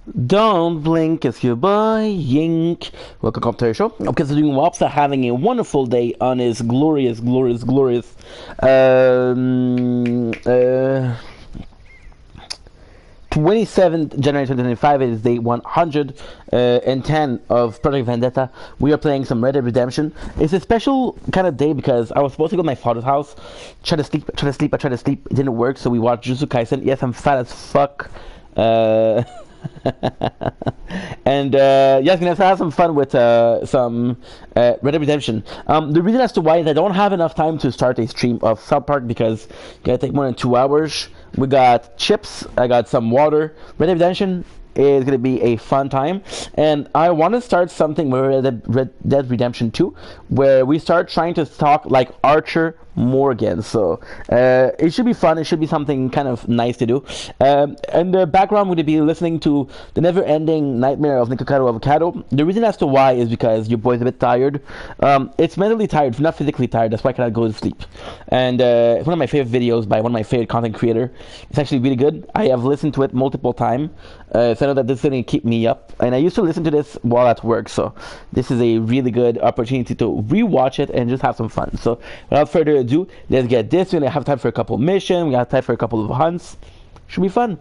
Don't blink, it's your boy Yink. Welcome to the show. I'm considering Wopsa having a wonderful day on his glorious 27th January 2025. It is day 110 of Project Vendetta. We are playing some Red Dead Redemption. It's a special kind of day because I was supposed to go to my father's house, try to sleep. It didn't work, so we watched Jujutsu Kaisen. Yes, I'm fat as fuck. And yes, gonna have some fun with some Red Dead Redemption. The reason as to why is I don't have enough time to start a stream of South Park because it's gonna take more than 2 hours. We got chips, I got some water. Red Dead Redemption is gonna be a fun time, and I want to start something with Red Dead Redemption 2, where we start trying to talk like Archer Morgan. So it should be fun. It should be something kind of nice to do. In the background, we're going to be listening to the never-ending nightmare of Nikocado Avocado. The reason as to why is because your boy's a bit tired. It's mentally tired, not physically tired. That's why I cannot go to sleep. And it's one of my favorite videos by one of my favorite content creator. It's actually really good. I have listened to it multiple times. So I know that this is going to keep me up. And I used to listen to this while at work. So this is a really good opportunity to rewatch it and just have some fun. So without further ado, let's get this. We're gonna have time for a couple missions. We got time for a couple of hunts. Should be fun.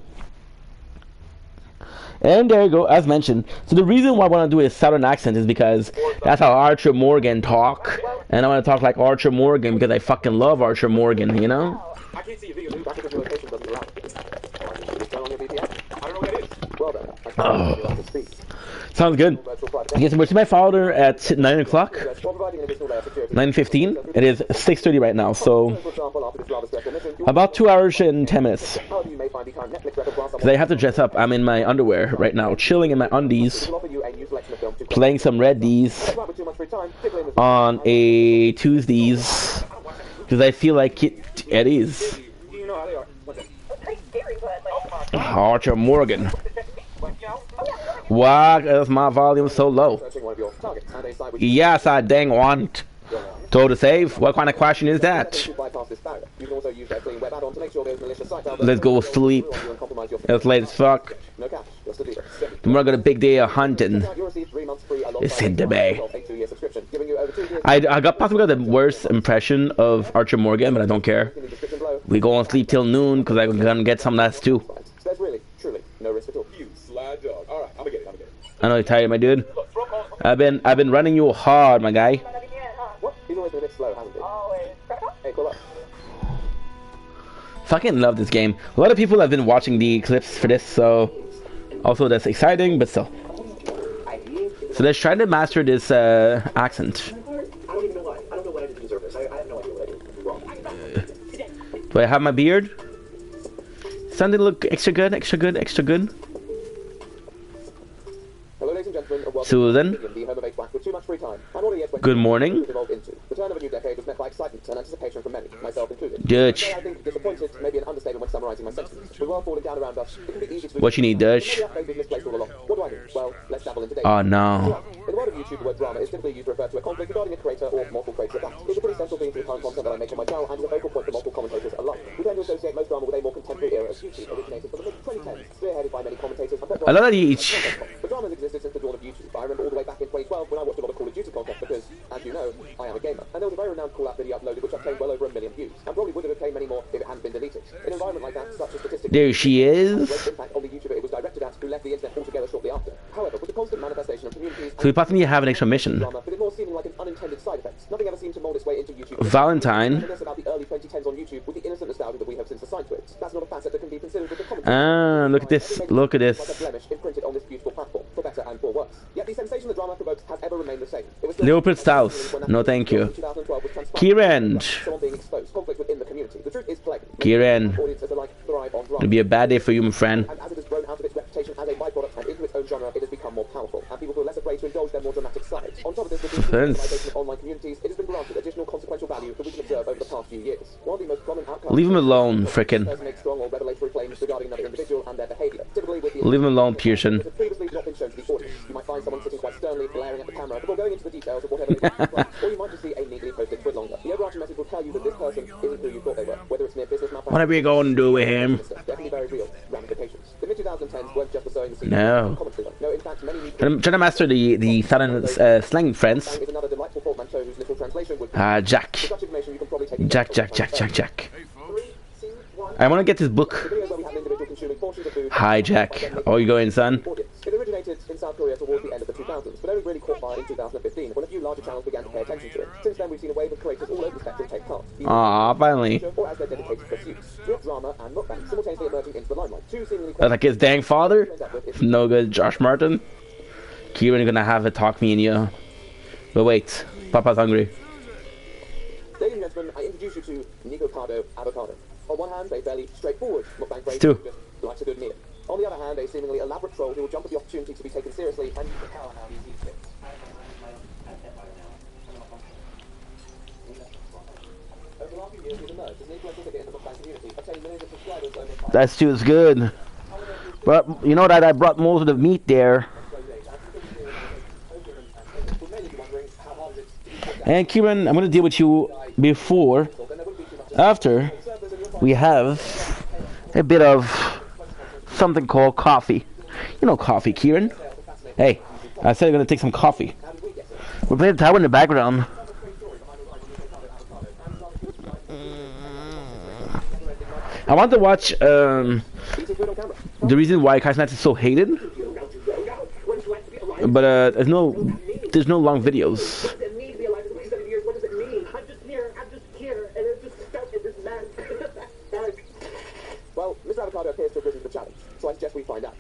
And there you go, as mentioned. So the reason why I want to do a southern accent is because that's how Archer Morgan talk, and I want to talk like Archer Morgan because I fucking love Archer Morgan, you know. Oh. Sounds good. Okay, so we're to my father at 9 o'clock. 9:15. It is 6:30 right now, so about 2 hours and 10 minutes. Because I have to dress up. I'm in my underwear right now, chilling in my undies, playing some Red D's on a Tuesdays, because I feel like it is. Archer Morgan. Why is my volume so low? Yes, I dang want. Told to save? What kind of question is that? Let's go sleep. It's late as fuck. Tomorrow got a big day of hunting. It's in the bay. I possibly got the worst impression of Archer Morgan, but I don't care. We go and sleep till noon because I'm gonna get some last too. I know you're tired, my dude. I've been running you hard, my guy. Fucking love this game. A lot of people have been watching the clips for this, so also that's exciting, but still. So let's try to master this accent. Do I have my beard? Something look extra good, extra good, extra good. Susan, good morning. Dutch. What you need, Dutch? Oh no. In the world of YouTube, the word drama is typically used to refer to a conflict regarding a creator or multiple creators' attacks. It's a pretty central theme to the current content that I make on my channel and is a focal point for multiple commentators alike. We tend to associate most drama with a more contemporary era of YouTube, originating from the mid-2010s, spearheaded by many commentators. I love that each. The drama has existed since the dawn of YouTube. I remember all the way back in 2012 when I watched a lot of Call of Duty content because, as you know, I am a gamer. And there was a very renowned call-out video uploaded which obtained well over 1 million views, and probably would have obtained many more if it hadn't been deleted. In an environment like that, such a statistic... There she is. ...impact on the YouTuber it was directed at, who left the internet altogether shortly after. However, with the constant manifestation of communities... So we possibly have an extra mission. Drama, but it more seeming like an unintended side effect. Nothing ever seemed to mold its way into YouTube. Valentine. About the early 2010s on YouTube with the innocent nostalgia that we have since assigned to it. That's not a facet that can be considered with the commentary. Ah, look at this. Look at this. Like a blemish imprinted on this beautiful platform, for better and for worse. Yet the sensation the drama provokes has ever remained the same. Leopold Strauss. No, thank you. Kieran. Kieran. It'll be a bad day for you, my friend. And as it has grown out of its reputation as a byproduct and into its own genre, it has become more powerful, and people feel less afraid to indulge their more dramatic sides. On top of this, with the digitalization of online communities, it has been granted additional consequential value that we can observe over the past few years. One of the most common outcomes... Leave him alone, frickin'. ...strong or revelatory claims regarding another individual and their behavior. Typically with the... Leave him alone, Pearson. ...previously not been shown to the audience. You might find someone sitting quite sternly, glaring at the camera before going into the details of whatever they do, or you might just see a neatly posted twit longer. The overarching message will tell you that this person isn't who you thought they were, whether it's mere business malpractice... What are we going to do with him? Definitely very real ramifications. The mid-2000s No. I'm trying to master the Southern slang, friends. Jack. Jack. I want to get this book. Hi, Jack. How you going, son? It originated in South Korea towards the end of the 2000s, but only really caught fire in 2015 when a few larger channels began to pay attention to it. Since then, we've seen a wave of creators all over the spectrum take part. Aww, finally. Or as their dedicated pursuits. Real drama and mukbang simultaneously emerging into the limelight. Two seemingly... Like his dang father? No good, Josh Martin. Kieran gonna have a talk me and you. But wait, Papa's hungry. Ladies and gentlemen, I introduce you to Nico Cardo Avocado. On one hand, a fairly straightforward mukbang creator who just likes a good meal. On the other hand, a seemingly elaborate troll who will jump at the opportunity to be taken seriously and you can tell how easy it fits. Over the last few years, he's emerged as an influential figure in the mukbang community, obtaining millions of subscribers over... That stew is good. But you know that I brought most of the meat there. And Kieran, I'm gonna deal with you before, after we have a bit of something called coffee. You know coffee, Kieran. Hey, I said I'm gonna take some coffee. We're playing the tower in the background. I want to watch the reason why Kai Cenat is so hated, but there's no long videos. Well, Mr. Avocado appears to have risen to the challenge, so I suggest we find out.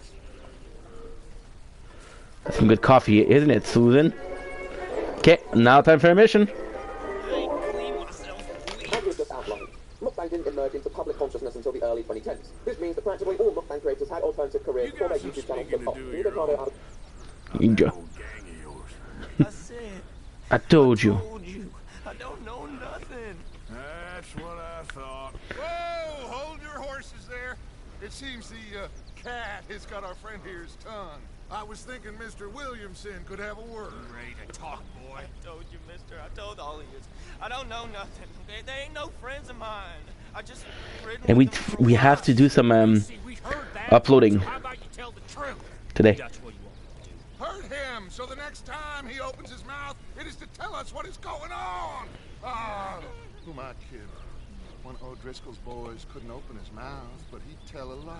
Some good coffee, isn't it, Susan? Okay, now time for a mission. As we've just outlined, mukbang didn't emerge into public consciousness until the early 2010s. This means that practically all mukbang creators had alternative careers before their YouTube channels took off. Ninja. I told you. I don't know nothing. That's what I thought. Whoa, hold your horses there. It seems the cat has got our friend here's tongue. I was thinking Mr. Williamson could have a word. Ready to talk, boy. I told you, mister. I told all of you. I don't know nothing. They ain't no friends of mine. I just... And we have to do some uploading today. That's what you want to do. Hurt him, so the next time he opens his mouth, it is to tell us what is going on. Ah, who am I kidding? One of O'Driscoll's boys couldn't open his mouth, but he'd tell a lie.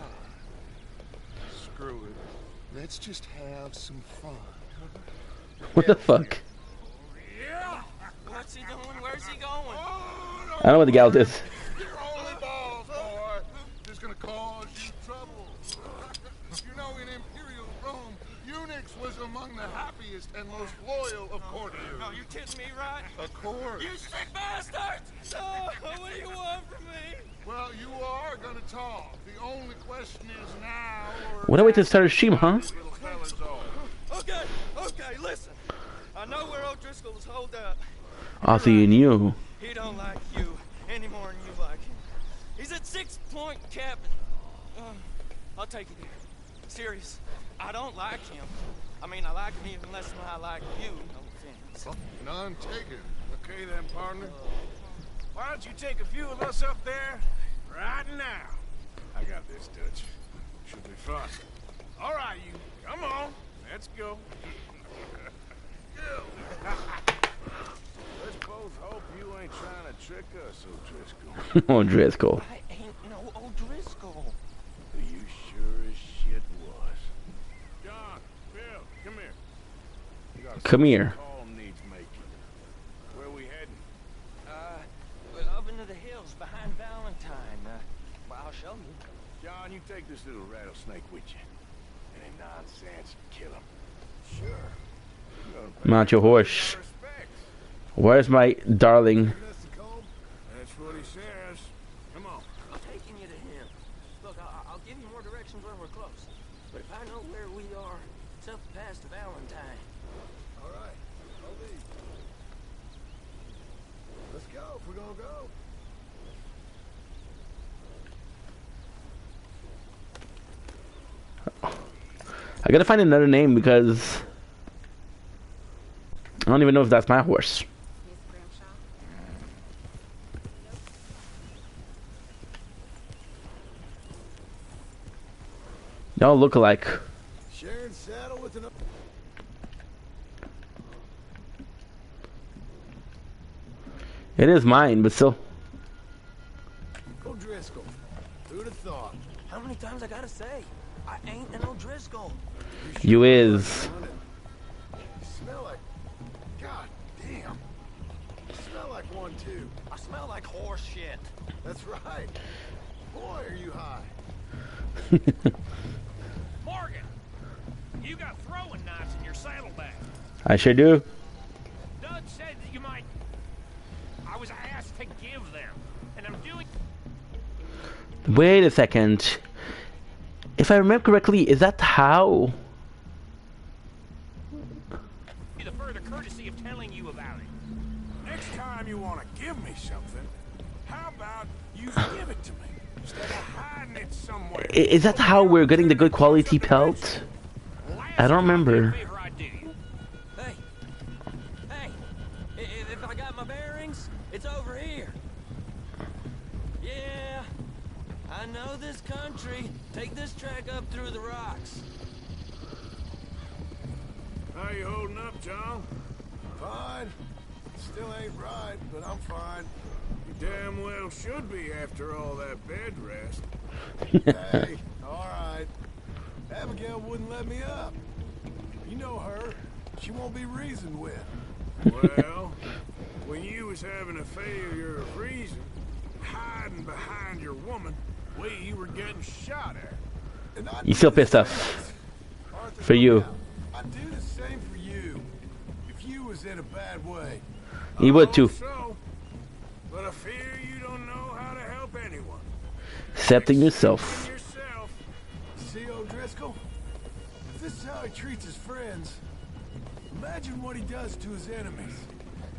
Screw it. Let's just have some fun. What the fuck? Yeah. What's he doing? Where's he going? Oh, I don't know what the gal is. Your only balls, boy. This is gonna cause you trouble. You know, in Imperial Rome, eunuchs was among the happiest and most loyal of courtiers. Oh, you kidding me, right? Of course. You sick bastards! Oh, what do you want from me? Well, you are gonna talk. The only question is now or... What a way to start a stream, huh? Little fella's all. Okay, listen. I know where O'Driscoll's holed up. I'll see you. He don't like you any more than you like him. He's at 6 Point Cabin. I'll take it here. Serious. I don't like him. I mean, I like him even less than I like you. No offense. None taken. Okay then, partner. Why don't you take a few of us up there right now? I got this, Dutch. Should be fun. All right, you. Come on. Let's go. Let's both hope you ain't trying to trick us, O'Driscoll. O'Driscoll. I ain't no O'Driscoll. You sure as shit was. John, Bill, come here. You got Come here. call needs making. Where we heading? Well, up into the hills behind Valentine. Well, I'll show you. John, you take this little rattlesnake with you. Any nonsense, kill him. Sure. Mount your horse. Where's my darling? That's what he says. Come on. I'm taking you to him. Look, I'll give you more directions when we're close. But if I know where we are, it's up the pass to Valentine. All right. I'll leave. Let's go if we're gonna go. I gotta find another name because I don't even know if that's my horse. Y'all look alike. Sharing saddle with an It is mine, but still. O'Driscoll. Who'd have thought? How many times I gotta say? I ain't an O'Driscoll. You is. You smell like... God damn. You smell like one, too. I smell like horse shit. That's right. Boy, are you high. Morgan, you got throwing knives in your saddlebag. I sure do. Doug said that you might... I was asked to give them, and I'm doing... Wait a second. If I remember correctly, is that how? the further courtesy of telling you about it. Next time you want to give me something, how about you give it to me instead of hiding it somewhere? Is that how we're getting the good quality pelt? I don't remember. Favor I do you. Hey, hey, if I got my bearings, it's over here. Yeah, I know this country. Take this track up through the rocks. How you holding up, John? Fine. Still ain't right, but I'm fine. You damn well should be after all that bed rest. Hey, all right. Abigail wouldn't let me up. You know her. She won't be reasoned with. Well, when you was having a failure of reason, hiding behind your woman, you were getting shot at. And You still pissed off for you. I'd do the same for you if you was in a bad way. You would too. So, but I fear you don't know how to help anyone. Accepting yourself. Yourself. See O'Driscoll? If this is how he treats his friends, imagine what he does to his enemies.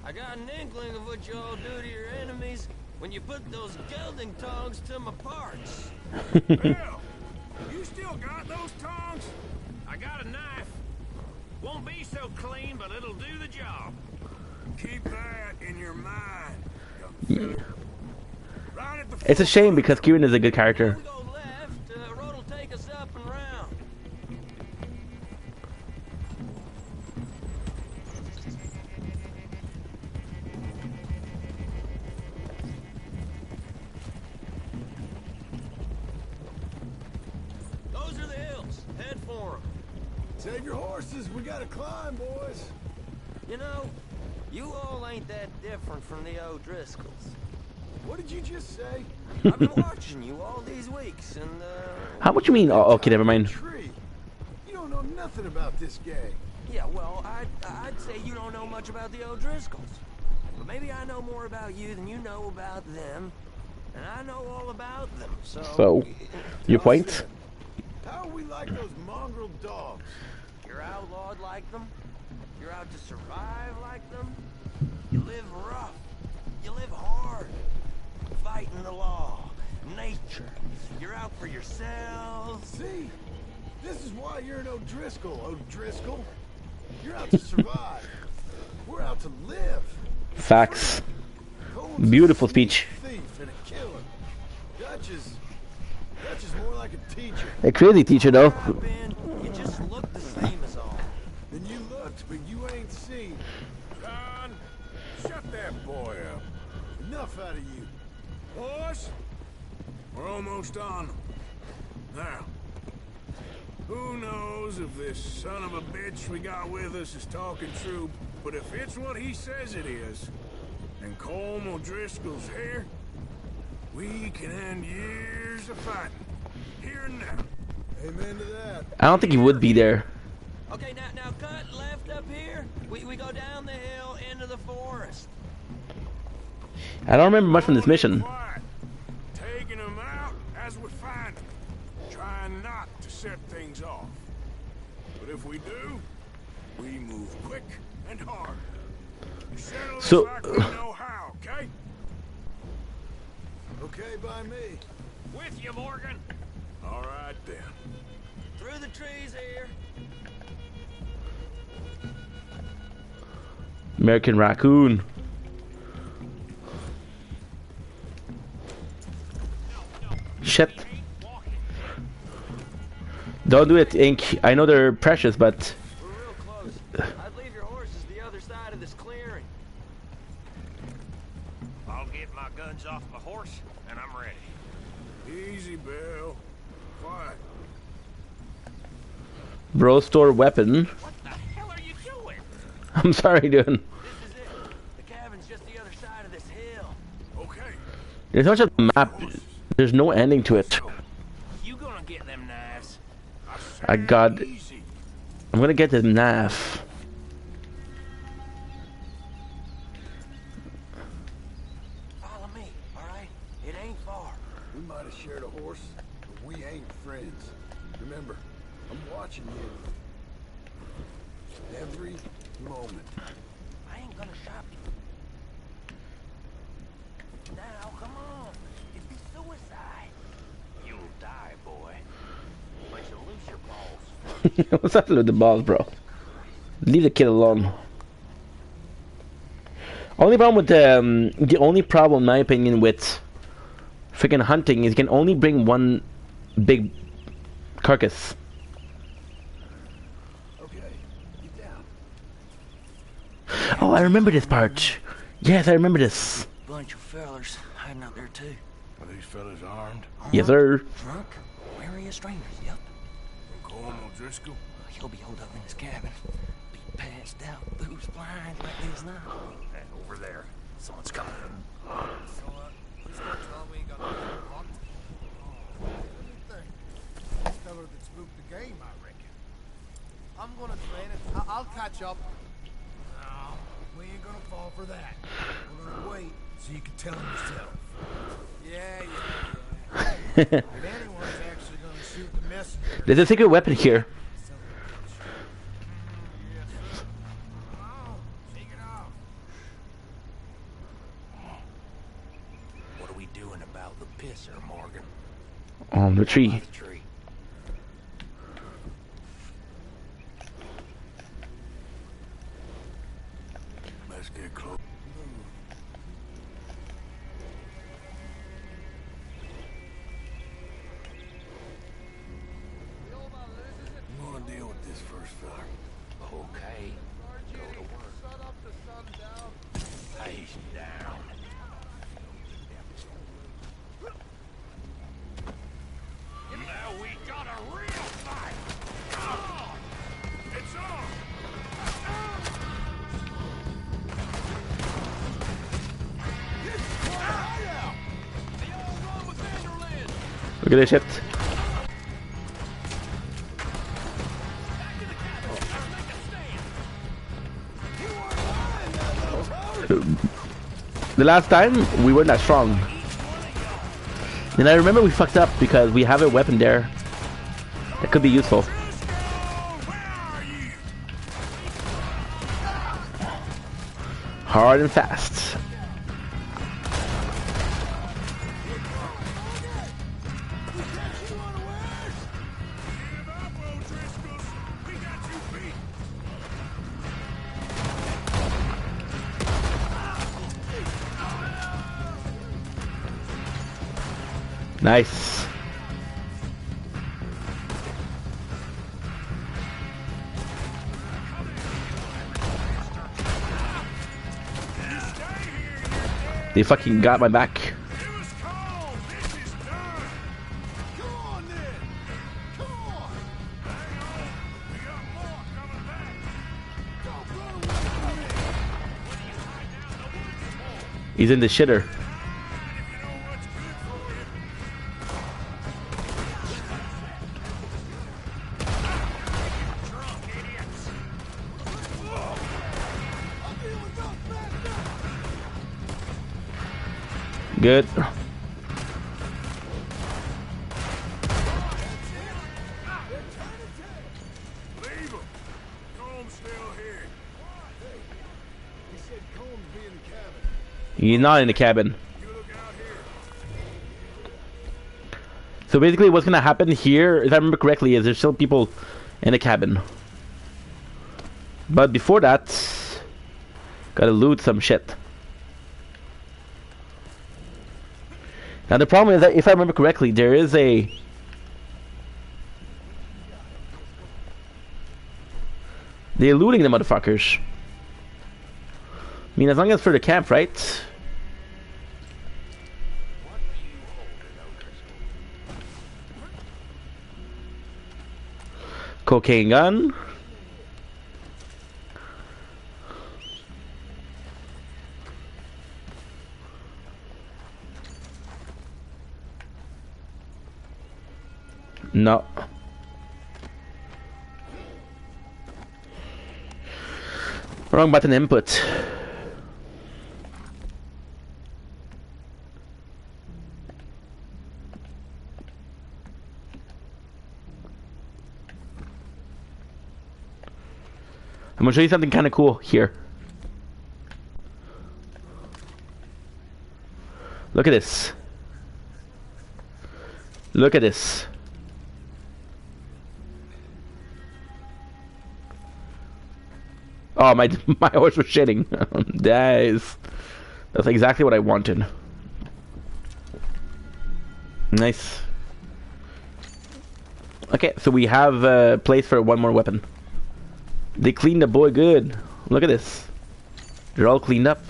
I got an inkling of what you all do to your enemies when you put those gelding tongs to my parts. Well, you still got those tongs? I got a knife. Won't be so clean, but it'll do the job. Keep that in your mind, young fella. Right at the It's a shame because Kieran is a good character. We go left, road will take us up and round. Those are the hills. Head for them. Save your horses, we gotta climb, boys. You know, you all ain't that different from the O'Driscolls. What did you just say? I've been watching you all these weeks, and How much you mean? Oh, okay, never mind. Tree. You don't know nothing about this gang. yeah, well, I'd say you don't know much about the O'Driscolls. But maybe I know more about you than you know about them, and I know all about them. So, your point? How are we like those mongrel dogs? You're outlawed like them. You're out to survive like them. You live rough. You live hard. Fighting the law, nature. You're out for yourselves. See? This is why you're an O'Driscoll, O'Driscoll. You're out to survive. We're out to live. Facts. Cohen's Beautiful a sneak speech. Thief and a killer. Dutch is more like a teacher. A crazy teacher though. Ben, you just look the same as all. And you looked, but you ain't seen. John, shut that boy up. Enough out of you. Boys, we're almost on them. Now, who knows if this son of a bitch we got with us is talking true, but if it's what he says it is, and Colm O'Driscoll's here, we can end years of fighting. Here and now. Amen to that. I don't think he would be there. Okay, now cut left up here. We go down the hill into the forest. I don't remember much from this mission. Quiet. Taking them out as we find them. Trying not to set things off. But if we do, we move quick and hard. Settle this So- like we know how, okay? Okay by me. With you, Morgan. All right then. Through the trees here. American Raccoon. Shit. Don't do it, Ink. I know they're precious, but We're real close. I'd leave your horses the other side of this clearing. I'll get my guns off my horse, and I'm ready. Easy, Bill. Quiet. bro, store weapon. What the hell are you doing? I'm sorry, dude. This is it. The cabin's just the other side of this hill. Okay. There's not just a map. There's no ending to it. You gonna get them knives? I got. Easy. I'm gonna get the knife. Follow me, alright? It ain't far. We might have shared a horse, but we ain't friends. Remember, I'm watching you. Every moment. I ain't gonna shop you. Now, come on. It'd be suicide. You'll die, boy. But you'll lose your balls. What's up with the balls, bro? Leave the kid alone. Only problem with the only problem, in my opinion, with freaking hunting is you can only bring one big carcass. Okay, get down. Oh, I remember this part. Yes, I remember this. Bunch of fellers hiding out there too. Are these fellas armed? Yes, sir. Drunk, wary of strangers, yep. Colm O'Driscoll? He'll be holed up in his cabin. Be passed out, booze blind like this now. And over there, someone's coming. So, who's gonna tell me you got the locked? What do you think? This fella that spooked the game, I reckon. I'm gonna train it. I'll catch up. No, we ain't gonna fall for that. We're gonna wait so you can tell him yourself. Yeah. If anyone's actually gonna shoot the messenger, There's a secret weapon here. shake it off. What are we doing about the pisser, Morgan? On the tree. The tree. Let's get close. I'm gonna deal with this first fella. Okay. Go to work. Shut up the sundown. Face down. Now we got a real fight. It's on! Look at this shit. The last time we weren't that strong. And I remember we fucked up because we have a weapon there that could be useful. Hard and fast. Give up, O'Driscolls! We got you beat! Nice. They fucking got my back. It was cold! This is done! Come on, then! Come on! Hang on! We got more coming back! Don't run away from me! What are you hiding out in the woods for? He's in the shitter. If you know what's good for you. Drunk idiots. I'll deal with those bastards. Good. Leave him! Comb's still here. He said Combs be in the cabin. He's not in the cabin. You look out here. So basically what's gonna happen here, if I remember correctly, is there's still people in the cabin. But before that, gotta loot some shit. Now the problem is that if I remember correctly, there is a They're looting the motherfuckers. I mean, as long as for the camp, right? Cocaine gun. No. Wrong button input. I'm gonna show you something kind of cool here. Look at this. Look at this. Oh, my horse was shitting. That's exactly what I wanted. Nice. Okay, so we have a place for one more weapon. They cleaned the boy good. Look at this. They're all cleaned up.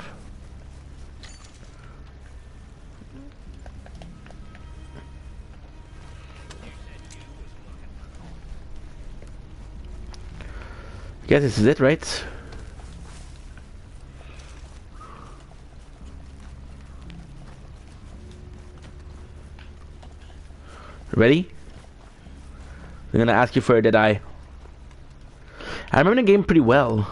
I guess this is it, right? Ready? I'm gonna ask you for a dead eye. I remember the game pretty well.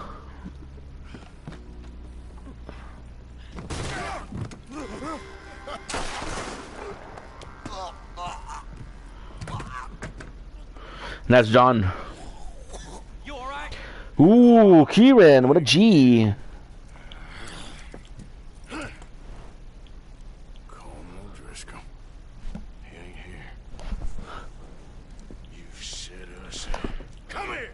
And that's John. You alright? Ooh, Kieran, what a G. Colm O'Driscoll. He ain't here. You set us up. Come here!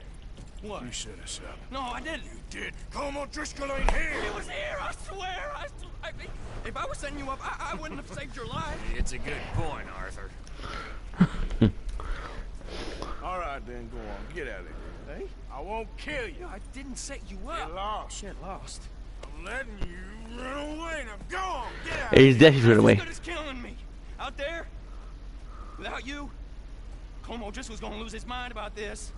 What? You set us up. No, I didn't. You did. Colm O'Driscoll ain't here! He was here, I swear. I mean, if I was setting you up, I wouldn't have saved your life. It's a good point, Arthur. All right, then, go on. Get out of here. Hey? I won't kill you. I didn't set you up. Get lost. Shit, lost. I'm letting you run away. Now go on. Get out. He's definitely running away. As good as killing me. Out there, without you, Colm O'Driscoll's gonna lose his mind about this.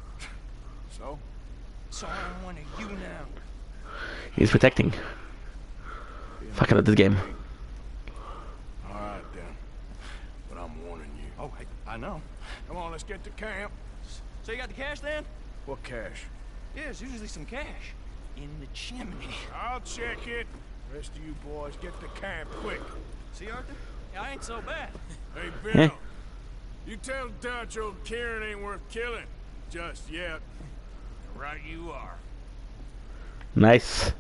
So? So I'm one of you now. He's protecting. Fucking at this game. All right, then. But I'm warning you. Oh, I know. Come on, let's get to camp. So you got the cash then? What cash? Yeah, there's usually some cash. In the chimney. I'll check it. Rest of you boys, get to camp quick. See, Arthur? Yeah, I ain't so bad. Hey, Bill. You tell Dutch old Kieran ain't worth killing. Just yet. Right you are. Nice.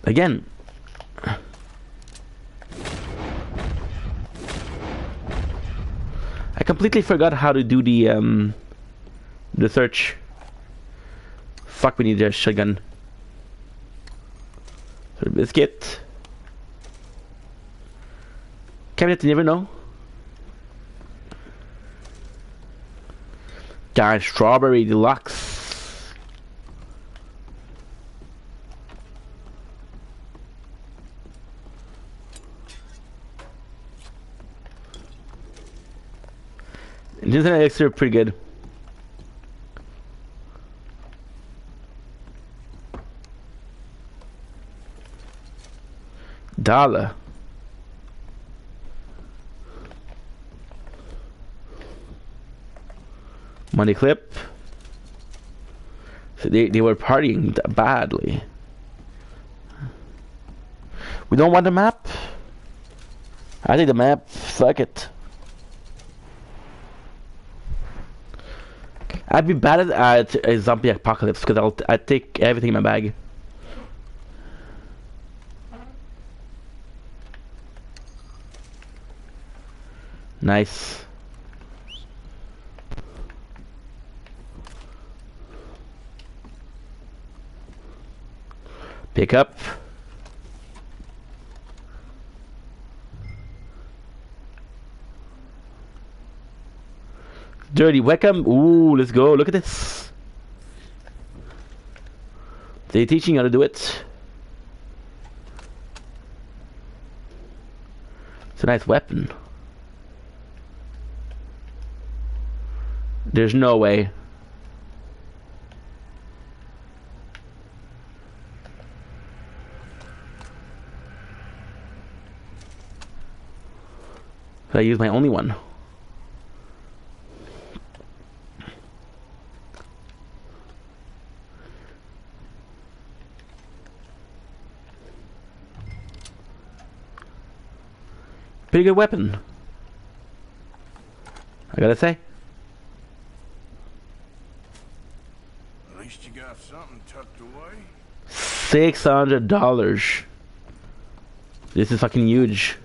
Again. I completely forgot how to do the search. Fuck, we need a shotgun. For biscuit. Cabinet, you never know. Darn strawberry deluxe. This elixir pretty good. Dollar. Money clip. So they were partying badly. We don't want the map. I think the map. Fuck it. I'd be bad at a zombie apocalypse because I'd take everything in my bag. Nice. Pick up. Dirty Weckham. Ooh, let's go. Look at this. They're teaching you how to do it. It's a nice weapon. There's no way. I use my only one. Pretty good weapon, I gotta say. At least you got something tucked away. $600. This is fucking huge.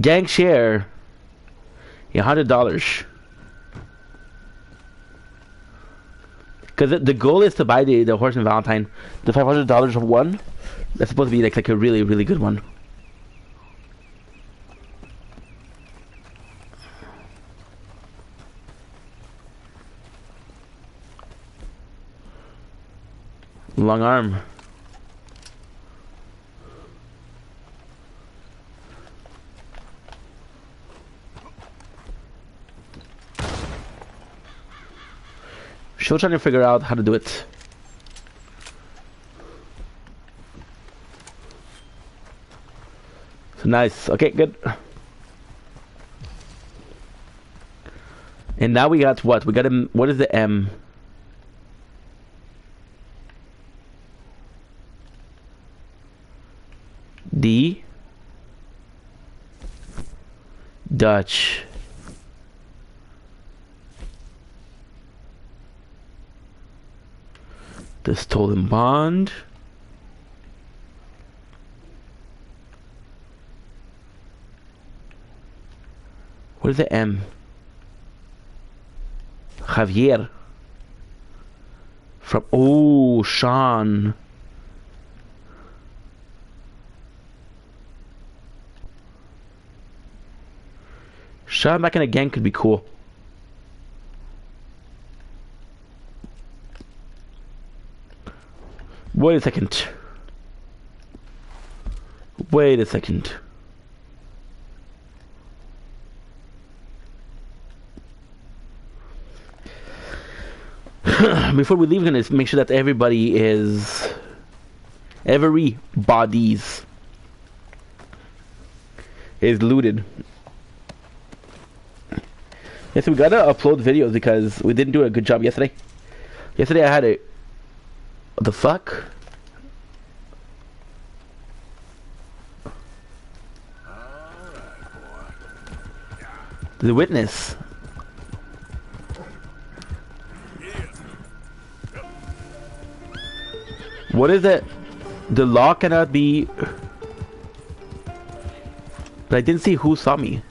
Gang share. $100. Because the goal is to buy the horse and Valentine. The $500 of one. That's supposed to be like a really, really good one. Long arm. Still trying to figure out how to do it. So nice. Okay, good. And now we got what? We got him. What is the M? D. Dutch. The stolen bond. What is the M? Javier. From Sean. Sean back in a gang could be cool. Wait a second. Wait a second. Before we leave, we're gonna make sure that everybody's is looted. Yes, we gotta upload videos because we didn't do a good job yesterday. Yesterday I had a... What the fuck? The witness. What is it? The law cannot be... But I didn't see who saw me.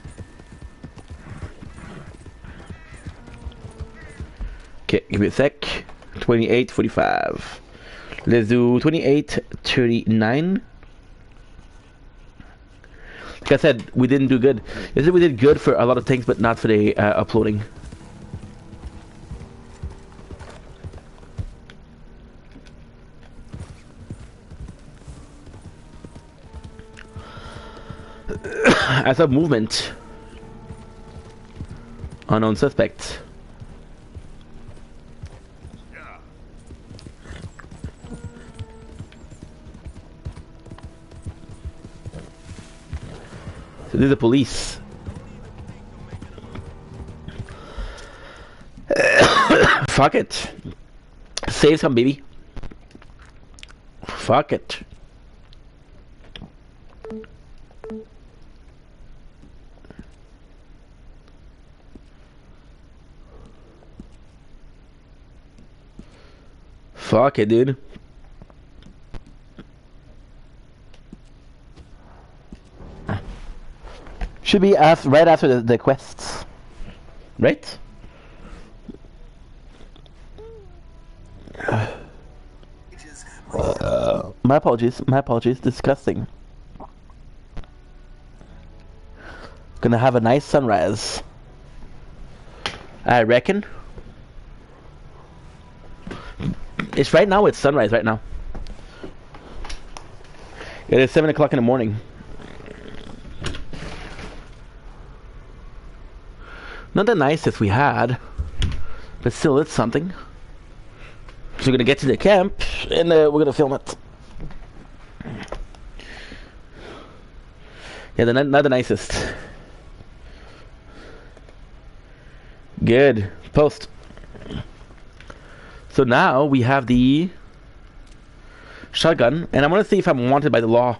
Okay, give me a sec. 28:45. Let's do 28:39. Like I said, we didn't do good. Yesterday we did good for a lot of things, but not for the uploading. As a movement. Unknown suspect. So this is the police. Fuck it. Save some, baby. Fuck it. Fuck it, dude. Should be right after the quests, right? My apologies. My apologies. Disgusting. Gonna have a nice sunrise, I reckon. It's right now. It's sunrise right now. It is 7 o'clock in the morning. Not the nicest we had, but still, it's something. So we're gonna get to the camp and we're gonna film it. Yeah, not the nicest. Good. Post. So now we have the shotgun, and I'm gonna see if I'm wanted by the law.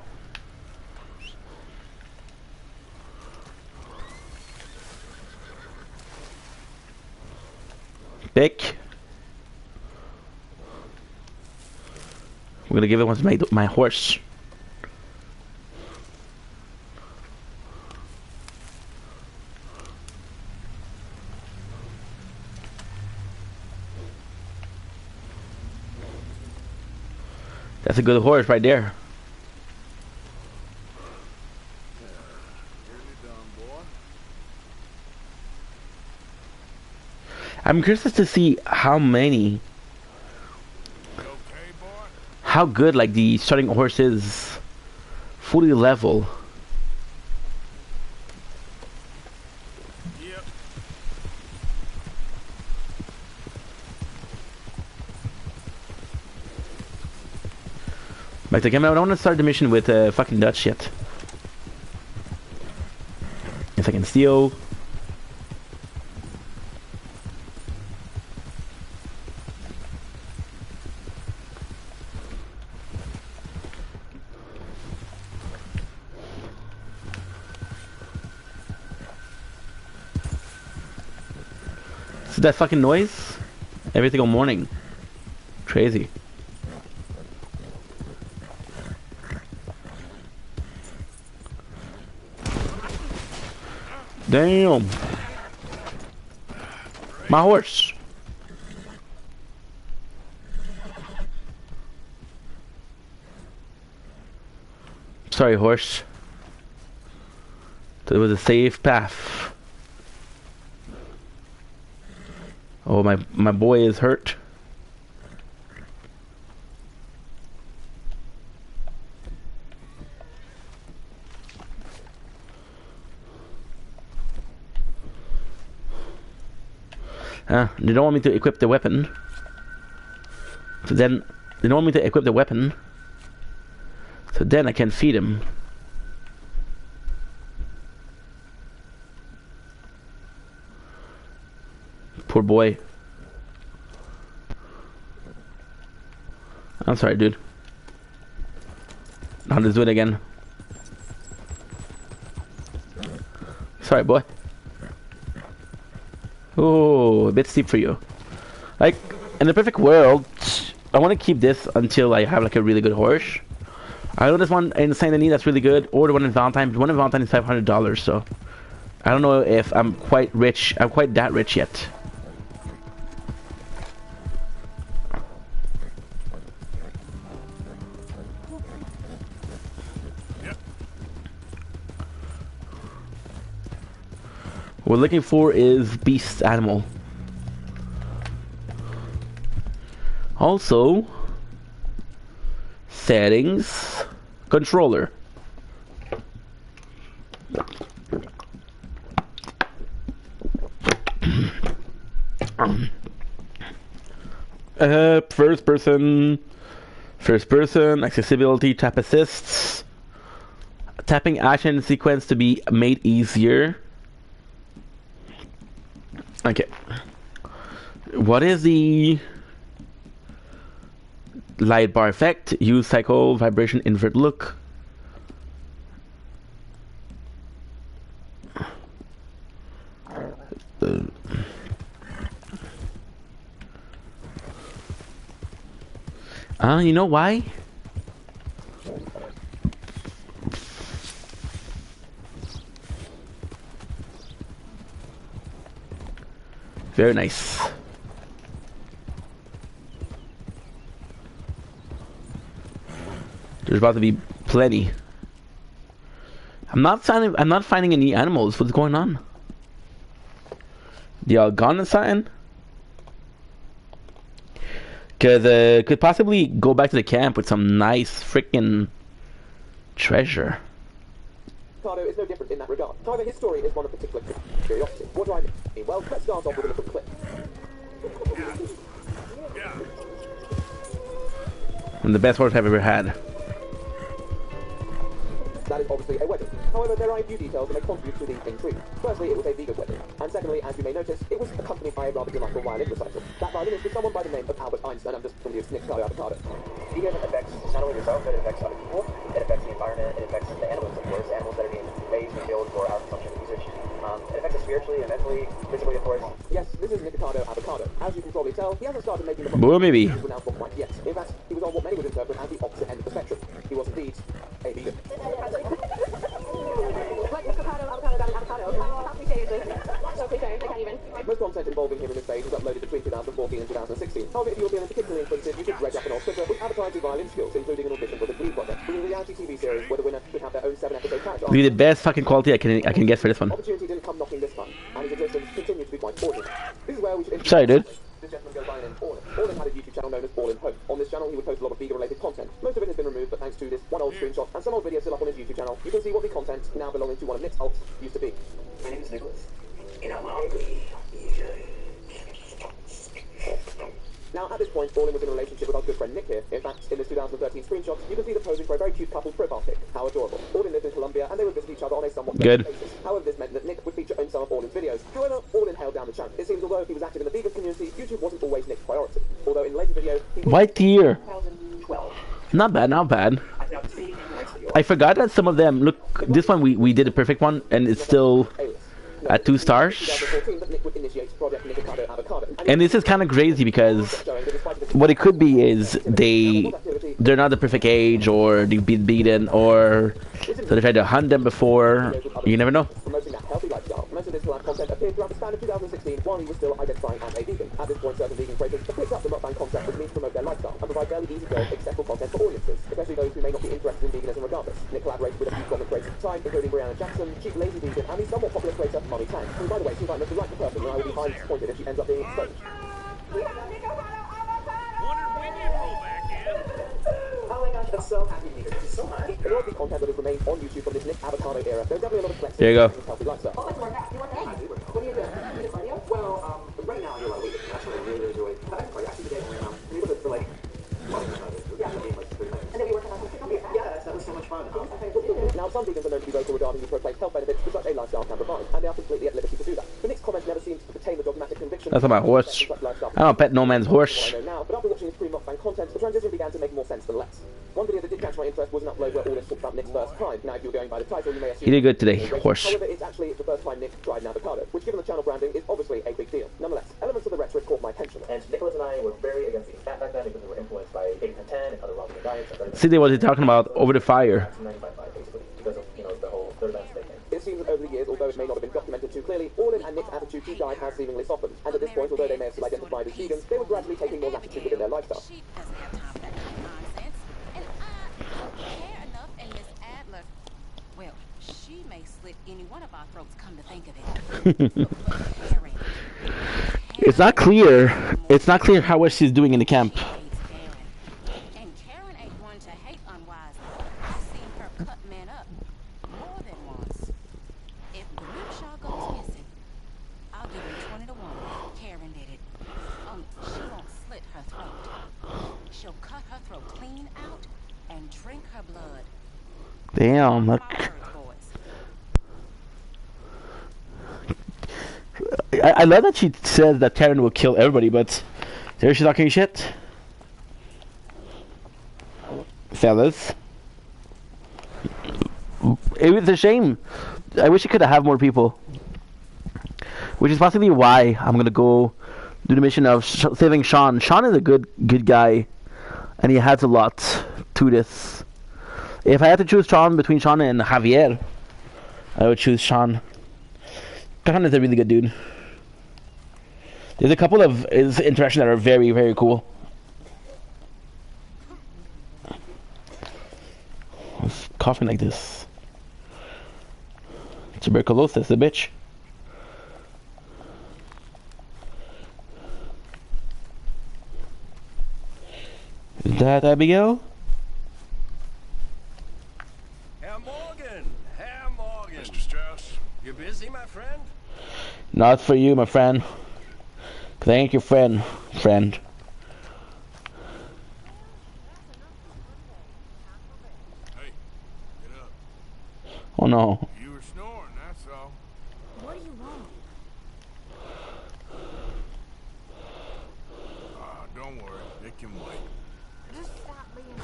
Pick. We're gonna give it one to my horse. That's a good horse right there. I'm curious to see how many, how good like the starting horse is, fully level. Yep. Back to camera. I don't want to start the mission with fucking Dutch yet. If I can steal. See that fucking noise? Every single morning. Crazy. Damn. My horse. Sorry, horse. It was a safe path. Oh, my boy is hurt. They don't want me to equip the weapon. So then, they don't want me to equip the weapon. So then I can feed him. Poor boy. I'm sorry, dude. I'll just do it again. Sorry, boy. Oh, a bit steep for you. Like, in the perfect world, I want to keep this until I have like a really good horse. I know this one in Saint Denis that's really good, or the one in Valentine. The one in Valentine is $500, so I don't know if I'm quite rich. I'm quite that rich yet. What we're looking for is beast animal. Also, settings, controller. First person, accessibility, tap assists, tapping action sequence to be made easier. Okay. What is the light bar effect? Use cycle, vibration, invert look. You know why? Very nice. There's about to be plenty. I'm not finding any animals. What's going on? They all gone or something? Cause could possibly go back to the camp with some nice freaking treasure. Ricardo is no different in that regard. However, his story is one of particular curiosity. What do I mean? Well, let's start off with a little clip. And the best horse I've ever had. That is obviously a wedding. However, there are a few details that may contribute to the intrigue. Firstly, it was a vegan wedding. And secondly, as you may notice, it was accompanied by a rather delightful violin recital. That violinist was someone by the name of Albert Einstein. I'm just from the Nick Avocado. Vegan affects not only yourself, but it affects other people. It affects the environment. It affects the animals, of course. Animals that are being raised and killed for our consumption and usage. It affects us spiritually and mentally, physically, of course. Yes, this is Nick Avocado. As you can probably tell, he hasn't started making the Boy, maybe. pronounced one quite yet. In fact, he was on what many would interpret as the opposite end of the spectrum. He was indeed a vegan. Most content involving him in this stage was uploaded between 2014 and 2016. However, if you were feeling particularly inquisitive, you could dredge up an old Twitter with advertising violin skills, including an audition for the Glee Project, which is a reality TV series where the winner would have their own 7-episode character. Be the best fucking quality I can get for this one. Opportunity didn't come knocking this time, and his existence continued to be quite ordinary. This is where we should... Sorry, dude. This gentleman goes by the name of Orlin. Orlin had a YouTube channel known as Orlin Home. On this channel, he would post a lot of vegan-related content. Most of it has been removed, but thanks to this one old screenshot and some old videos still up on his YouTube channel, you can see what the content, now belonging to one of Nick's alts, used to be. My name is Nicholas. And I'm Now, at this point, Orlin was in a relationship with our good friend Nick here. In fact, in this 2013 screenshot, you can see them posing for a very cute couple's profile pic. How adorable. Orlin lived in Colombia, and they would visit each other on a somewhat Good. regular basis. However, this meant that Nick would feature in some of Orlin's videos. However, Orlin held down the channel. It seems although he was active in the vegan community, YouTube wasn't always Nick's priority. Although in later videos, he would... White tier. 2012. Not bad, not bad. I forgot that some of them, look, this one we did a perfect one, and it's still at 2 stars. 2014, that Nick would initiate Project Nick Avocado. And this is kind of crazy because what it could be is they're not the perfect age, or they've been beaten, or so they tried to hunt them before. You never know. Promoting that healthy lifestyle. Most of this live content appeared throughout the span of 2016 while he was still identifying as a vegan. At this point, certain vegan creators have picked up the mukbang concept as a means to promote their lifestyle and provide fairly easy-going, accessible content for audiences, especially those who may not be interested in veganism regardless. Nick collaborated with a few prominent creators at the time, including Brianna Jackson, Cheap Lazy Vegan, and the somewhat popular creator Mommy Tang, who, by the way, seems like the right person, and I would be highly disappointed if she ends up being exposed. Wondered when you'd roll back in. Oh my gosh, I'm so happy to meet you. Thank you so much. In all of the content that has remained on YouTube from this Nick Avocado era, there's definitely a lot of flexibility There you go. in his healthy lifestyle. What are you doing? Well, right now I do a lot of weight. Actually, I really enjoy having like actually today I ran around. We did it for like, yeah, like 30 minutes. And then we worked on yeah, that was so much fun. Now, some vegans are known to be vocal regarding the proclaimed health benefits that such a lifestyle can provide, and they are completely at liberty to do that. But Nick's comments never seemed to pertain the dogmatic conviction. That's about horse. I don't pet no man's horse. I know now, but after watching his pre-mukbang content, the transition began to make more sense than less. One video that did catch my interest was an upload where Orlin talked about Nick's first crime. Now, if you're going by the title, you may assume... He did good today, horse. However, it's actually the first time Nick tried an avocado, which, given the channel branding, is obviously a big deal. Nonetheless, elements of the rhetoric caught my attention. And Nicholas and I were very against eating fat back then because we were influenced by 8-10 and other raw vegan diets. See, they what they're talking about over the fire. 95 basically because of the whole third events thing. It seems that over the years, although it may not have been documented too clearly, Orlin and Nick's attitude to diet has seemingly softened. And at this point, although they may have still identified as vegans, they were gradually taking more latitude within their lifestyle. She doesn't have time for that kind of nonsense. And I don't care enough, and Miss Adler, well, she may slit any one of our throats, come to think of it. Karen, It's not clear. It's not clear how well she's doing in the camp. she hates Karen. And Karen ain't one to hate unwisely. I've seen her cut men up more than once. If Grimshaw goes missing, I'll give him 20 to 1. Karen did it. She won't slit her throat. She'll cut her throat clean out and drink her blood. Damn, My look. words, boys. I love that she says that Karen will kill everybody, but there she's talking shit. Fellas. It was a shame. I wish I could have more people. Which is possibly why I'm gonna go do the mission of saving Sean. Sean is a good guy, and he has a lot to this. If I had to choose Sean between Sean and Javier, I would choose Sean. Sean is a really good dude. There's a couple of his interactions that are very, very cool. Who's coughing like this? Tuberculosis, the bitch. Is that Abigail? Herr Morgan! Herr Morgan! Mr. Strauss. You busy, my friend? Not for you, my friend. Cause I ain't your friend. Friend. Hey, get up. Oh no. You were snoring, that's all. What do you want? Ah, don't worry. It can wait. Just stop being an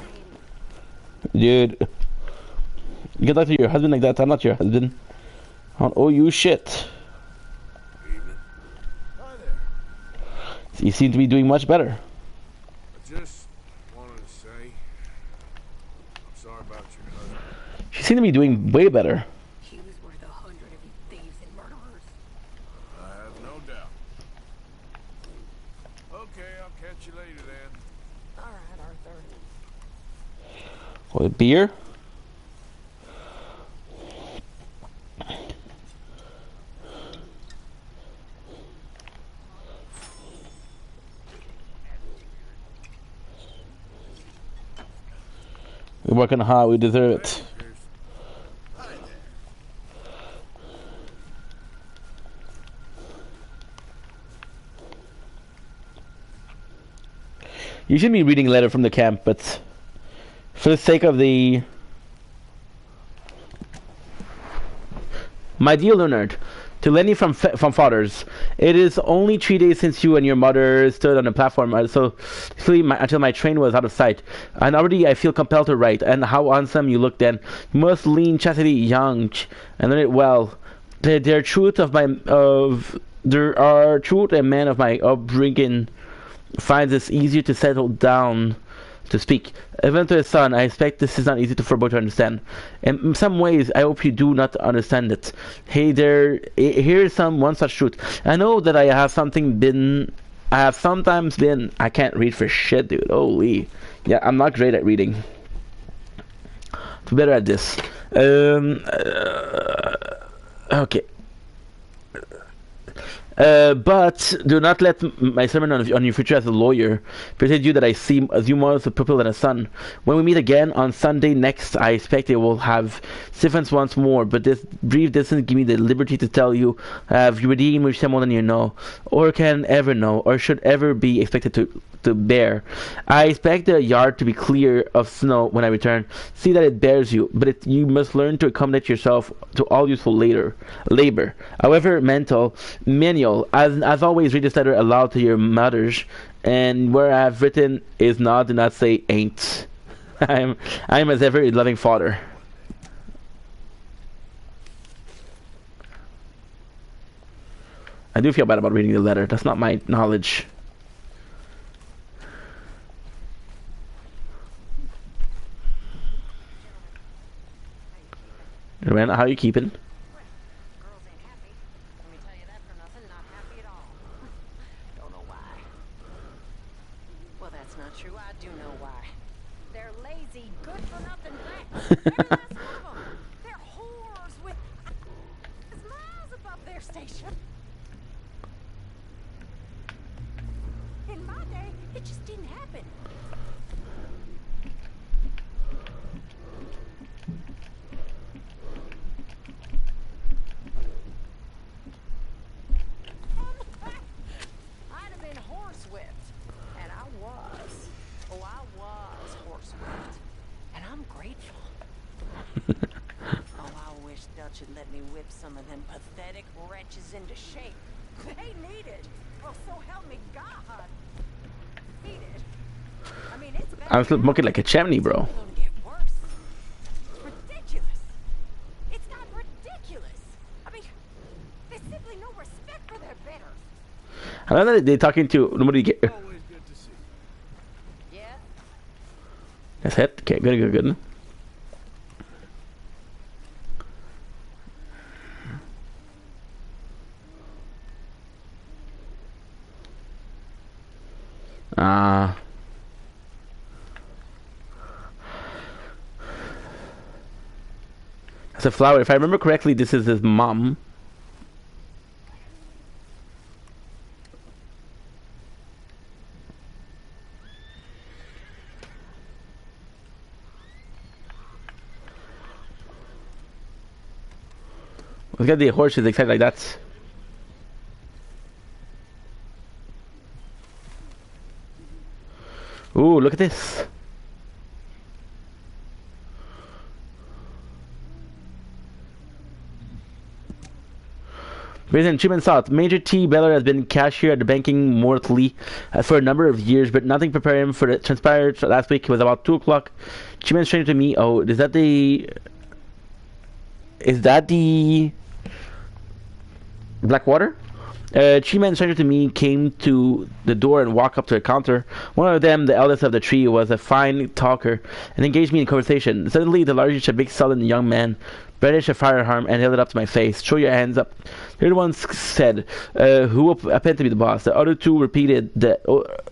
idiot. Dude. You can talk to your husband like that. I'm not your husband. I don't owe you shit. Evening. Hi there. You seem to be doing much better. I just wanted to say I'm sorry about your husband. You seem to be doing way better. He was worth 100 of you thieves and murderers. I have no doubt. Okay, I'll catch you later then. All right, Arthur. What, beer? We're working hard, we deserve it. You should be reading a letter from the camp, but for the sake of the... My dear Leonard, to Lenny from Fathers, it is only 3 days since you and your mother stood on the platform, until my train was out of sight. And already I feel compelled to write, and how handsome you look then. You must lean chastity young, and learn it well. There are truth and men of my upbringing finds it easier to settle down to speak. Even to his son, I expect this is not easy for both to understand. In some ways, I hope you do not understand it. Hey there, here's one such truth. I know that I have sometimes been, I can't read for shit, dude. Holy. Yeah, I'm not great at reading. I'm better at this. Okay. But do not let my sermon on your future as a lawyer persuade you that I see as you more as a pupil than a son. When we meet again on Sunday next, I expect I will have difference once more, but this brief distance give me the liberty to tell you, have you redeemed with more than you know, or can ever know, or should ever be expected to bear. I expect the yard to be clear of snow when I return. See that it bears you, but you must learn to accommodate yourself to all useful labor, however manual. As always, read this letter aloud to your mothers, and where I have written is not, do not say ain't. I am as ever a loving father. I do feel bad about reading the letter. That's not my knowledge. Joanna, how are you keeping? Girls ain't happy. Let me tell you that for nothing. Not happy at all. Don't know why. Well, that's not true. I do know why. They're lazy, good-for-nothing brats. Every last one of them. They're whores with miles above their station. In my day, it just didn't happen. I'd have been horsewhipped. And I was. Oh, I was horsewhipped. And I'm grateful. Oh, I wish Dutch had let me whip some of them pathetic wretches into shape. They need it. Well, so help me God. Need it. I mean, it's bad. I'm still smoking like a chimney, bro. It's gonna get worse. It's ridiculous. It's not ridiculous. I mean, there's simply no respect for their betters. I know that they're talking to nobody. Always good to see you. Yeah. That's it. Okay, good. That's a flower. If I remember correctly, this is his mom. Look at the horses excited like that. Ooh, look at this. Recent achievement sought. Major T. Beller has been cashier at the banking mortally for a number of years, but nothing prepared him for the transpired last week. It was about 2 o'clock. Achievement stranger to me. Oh, is that the Blackwater? Chi-Man stranger to me came to the door and walked up to a counter. One of them, the eldest of the three, was a fine talker and engaged me in conversation. Suddenly, the largest, a big, sullen young man, brandished a firearm and held it up to my face. Show your hands up. The other one said, who will appeared to be the boss. The other two repeated the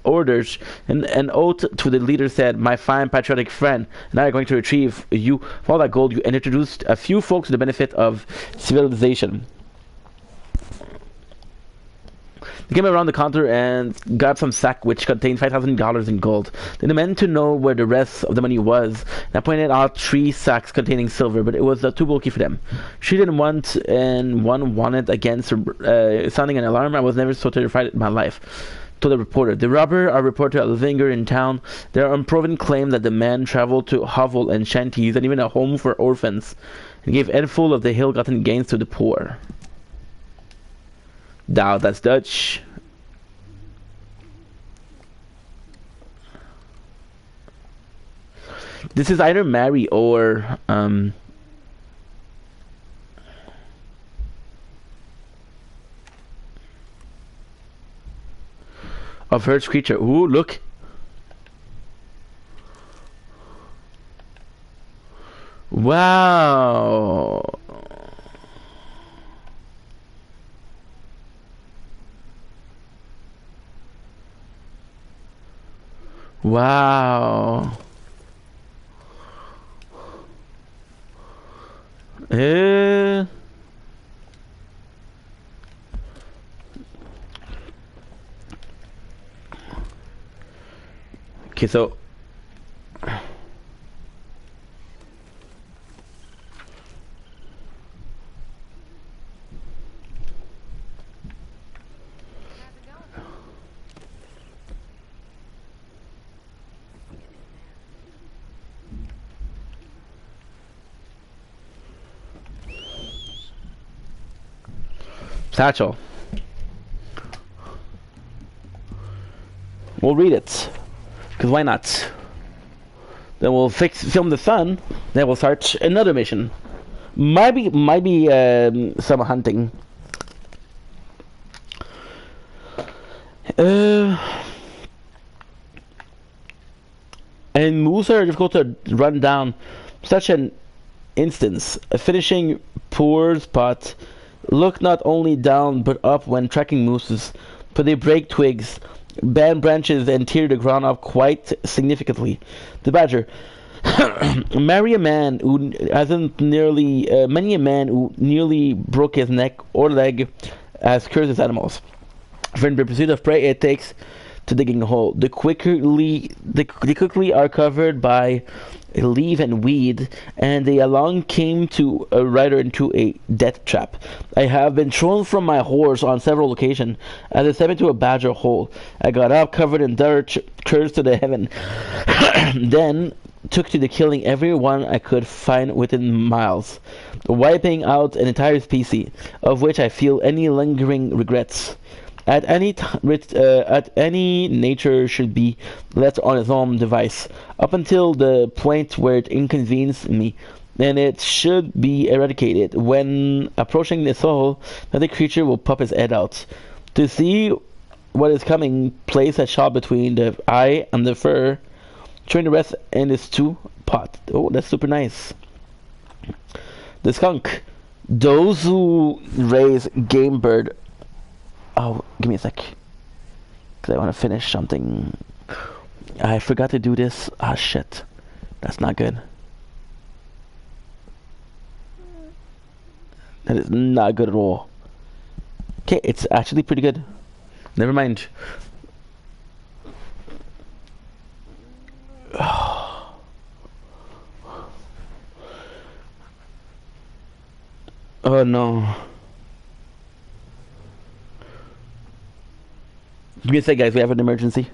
orders, and an oath to the leader said, my fine patriotic friend, and I are going to retrieve you for all that gold you, and introduced a few folks to the benefit of civilization. They came around the counter and grabbed some sack which contained $5,000 in gold. They demanded to know where the rest of the money was, and I pointed out 3 sacks containing silver, but it was too bulky for them. She didn't want, and one wanted against sounding an alarm. I was never so terrified in my life. Told the reporter. The robber are reported a linger in town. There are unproven claim that the man traveled to hovel and shanties and even a home for orphans, and gave handful of the ill-gotten gains to the poor. Now that's Dutch. This is either Mary or of Earth's creature. Ooh, look. Wow. Wow. Okay, so Satchel. We'll read it, because why not? Then we'll film the sun. Then we'll start another mission. Might be some hunting. And moose are difficult to run down. Such an instance, a finishing poor spot. Look not only down but up when tracking mooses, for they break twigs, bend branches, and tear the ground up quite significantly. The badger. Many a man who nearly broke his neck or leg has cursed his animals. For in the pursuit of prey it takes to digging a hole. They quickly are covered by leaf and weed, and they along came to a rider into a death trap. I have been thrown from my horse on several occasions as I stepped into a badger hole. I got up covered in dirt, cursed to the heaven, then took to the killing everyone I could find within miles, wiping out an entire species, of which I feel any lingering regrets. At any nature should be left on its own device, up until the point where it inconvenienced me, and it should be eradicated. When approaching the soul, another creature will pop his head out. To see what is coming, place a shot between the eye and the fur. Turn the rest in this stew pot. Oh, that's super nice. The skunk. Those who raise game bird. Oh, give me a sec. Because I want to finish something. I forgot to do this. Ah, shit. That's not good. That is not good at all. Okay, it's actually pretty good. Never mind. Oh no. Give me a sec, guys. We have an emergency.